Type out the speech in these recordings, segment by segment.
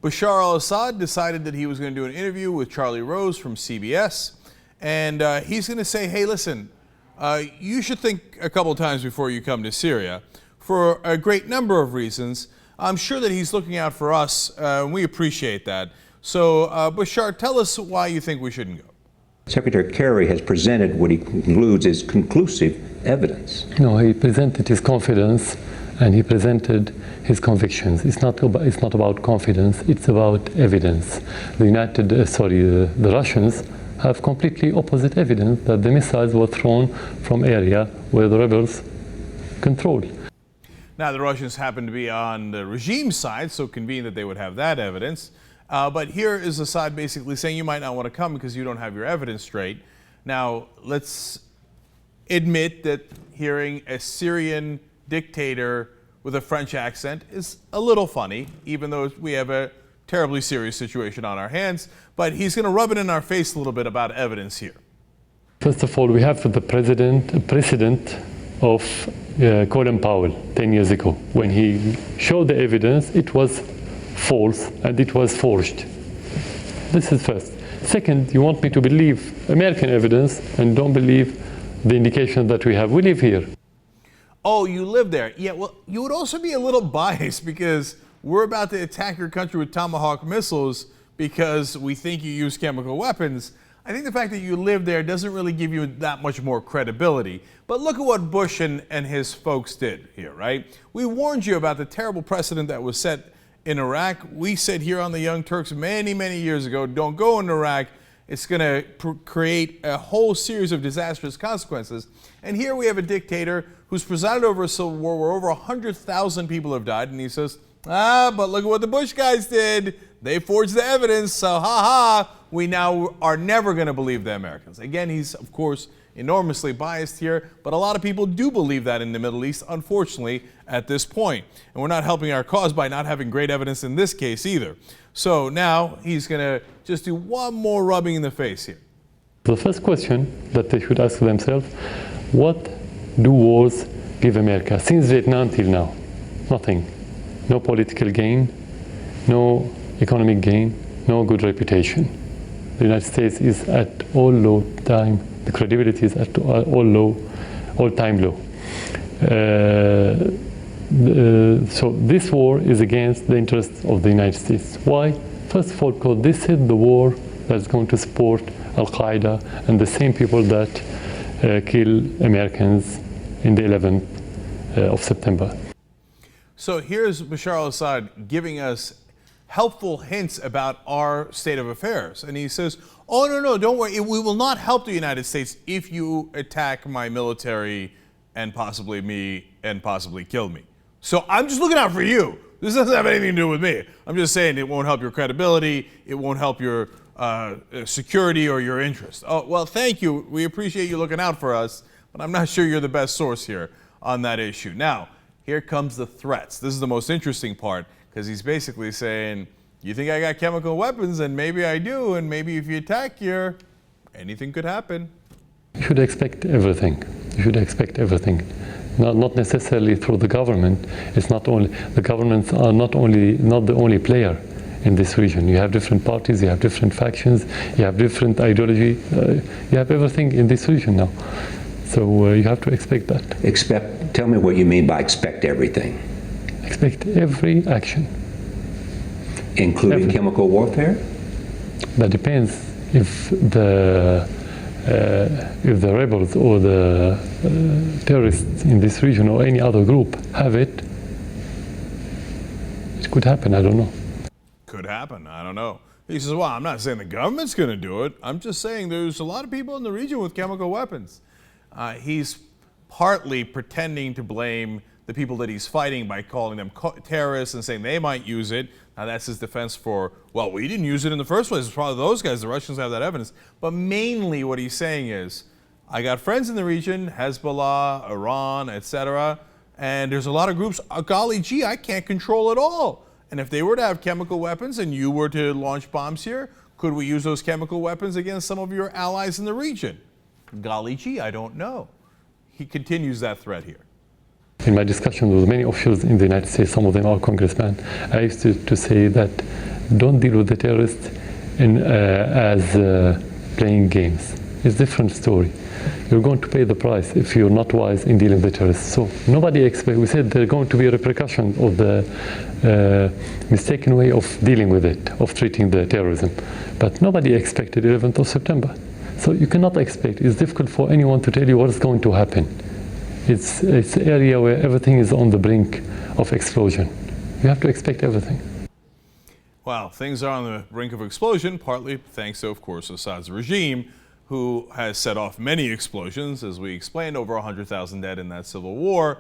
Bashar al-Assad decided that he was going to do an interview with Charlie Rose from CBS, and he's going to say, hey, listen, you should think a couple times before you come to Syria for a great number of reasons. I'm sure that he's looking out for us, and we appreciate that. So, Bashar, tell us why you think we shouldn't go. Secretary Kerry has presented what he concludes is conclusive evidence. No, he presented his confidence and he presented his convictions. It's not about confidence, it's about evidence. The Russians have completely opposite evidence that the missiles were thrown from area where the rebels control. Now, the Russians happen to be on the regime side, so convenient that they would have that evidence. But here is Assad basically saying you might not want to come because you don't have your evidence straight. Now, let's admit that hearing a Syrian dictator with a French accent is a little funny, even though we have a terribly serious situation on our hands. But he's going to rub it in our face a little bit about evidence here. First of all, we have the precedent of Colin Powell 10 years ago. When he showed the evidence, it was false and it was forged. This is first. Second, you want me to believe American evidence and don't believe the indication that we have. We live here. Oh, you live there. Yeah, well, you would also be a little biased because we're about to attack your country with Tomahawk missiles because we think you use chemical weapons. I think the fact that you live there doesn't really give you that much more credibility. But look at what Bush and his folks did here, right? We warned you about the terrible precedent that was set in Iraq. We said here on the Young Turks many, many years ago, don't go in Iraq. It's going to create a whole series of disastrous consequences. And here we have a dictator who's presided over a civil war where over 100,000 people have died. And he says, but look at what the Bush guys did. They forged the evidence. So, we now are never going to believe the Americans. Again, he's, of course, enormously biased here, but a lot of people do believe that in the Middle East, unfortunately, at this point. And we're not helping our cause by not having great evidence in this case either. So now he's going to just do one more rubbing in the face here. The first question that they should ask themselves, what do wars give America? Since Vietnam till now, nothing. No political gain, no economic gain, no good reputation. The United States is at all time. The credibility is at all-time low. So this war is against the interests of the United States. Why? First of all, because this is the war that's going to support Al-Qaeda and the same people that kill Americans in the 11th of September. So here's Bashar al-Assad giving us helpful hints about our state of affairs. And he says, oh, no, don't worry. We will not help the United States if you attack my military and possibly me and possibly kill me. So I'm just looking out for you. This doesn't have anything to do with me. I'm just saying it won't help your credibility. It won't help your security or your interest. Oh, well, thank you. We appreciate you looking out for us, but I'm not sure you're the best source here on that issue. Now, here comes the threats. This is the most interesting part, because he's basically saying, you think I got chemical weapons, and maybe I do, and maybe if you attack here, anything could happen. You should expect everything. You should expect everything. Not necessarily through the government. It's not only, the governments are not the only player in this region. You have different parties, you have different factions, you have different ideology. You have everything in this region now. So you have to expect that. Tell me what you mean by expect everything. Expect every action. Including chemical warfare? That depends if the rebels or the terrorists in this region or any other group have it. It could happen, I don't know. Could happen, I don't know. He says, well, I'm not saying the government's going to do it. I'm just saying there's a lot of people in the region with chemical weapons. He's partly pretending to blame the people that he's fighting by calling them terrorists and saying they might use it. Now that's his defense for, well, we didn't use it in the first place. It's probably those guys. The Russians have that evidence. But mainly what he's saying is, I got friends in the region, Hezbollah, Iran, etc. And there's a lot of groups, golly gee, I can't control it all. And if they were to have chemical weapons and you were to launch bombs here, could we use those chemical weapons against some of your allies in the region? Golly gee, I don't know. He continues that threat here. In my discussions with many officials in the United States, some of them are congressmen, I used to say that don't deal with the terrorists as playing games. It's a different story. You're going to pay the price if you're not wise in dealing with the terrorists. So nobody expects, we said there are going to be a repercussion of the mistaken way of dealing with it, of treating the terrorism. But nobody expected 11th of September. So you cannot expect, it's difficult for anyone to tell you what's going to happen. It's an area where everything is on the brink of explosion. You have to expect everything. Well, things are on the brink of explosion, partly thanks to, of course, Assad's regime, who has set off many explosions, as we explained, over 100,000 dead in that civil war,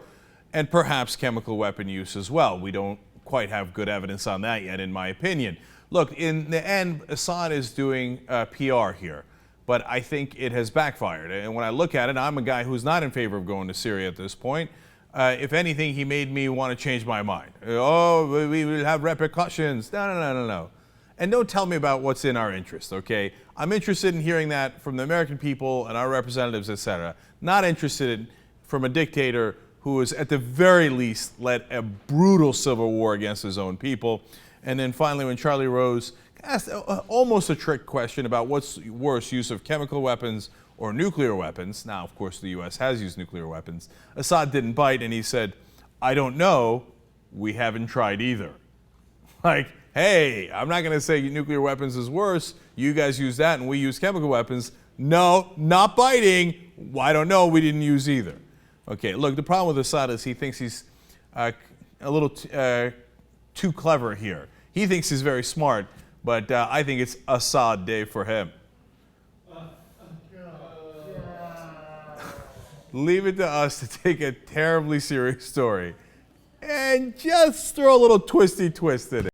and perhaps chemical weapon use as well. We don't quite have good evidence on that yet, in my opinion. Look, in the end, Assad is doing PR here, but I think it has backfired. And when I look at it, I'm a guy who's not in favor of going to Syria at this point. If anything, he made me want to change my mind. Oh, we will have repercussions. No. And don't tell me about what's in our interest, okay? I'm interested in hearing that from the American people and our representatives, etc. Not interested from a dictator who has, at the very least, led a brutal civil war against his own people. And then finally, when Charlie Rose asked almost a trick question about what's worse, use of chemical weapons or nuclear weapons. Now, of course, the U.S. has used nuclear weapons. Assad didn't bite, and he said, I don't know. We haven't tried either. Like, hey, I'm not going to say nuclear weapons is worse. You guys use that, and we use chemical weapons. No, not biting. I don't know. We didn't use either. Okay, look, the problem with Assad is he thinks he's a little too clever here. He thinks he's very smart, but I think it's Assad day for him. Leave it to us to take a terribly serious story and just throw a little twisty twist in it.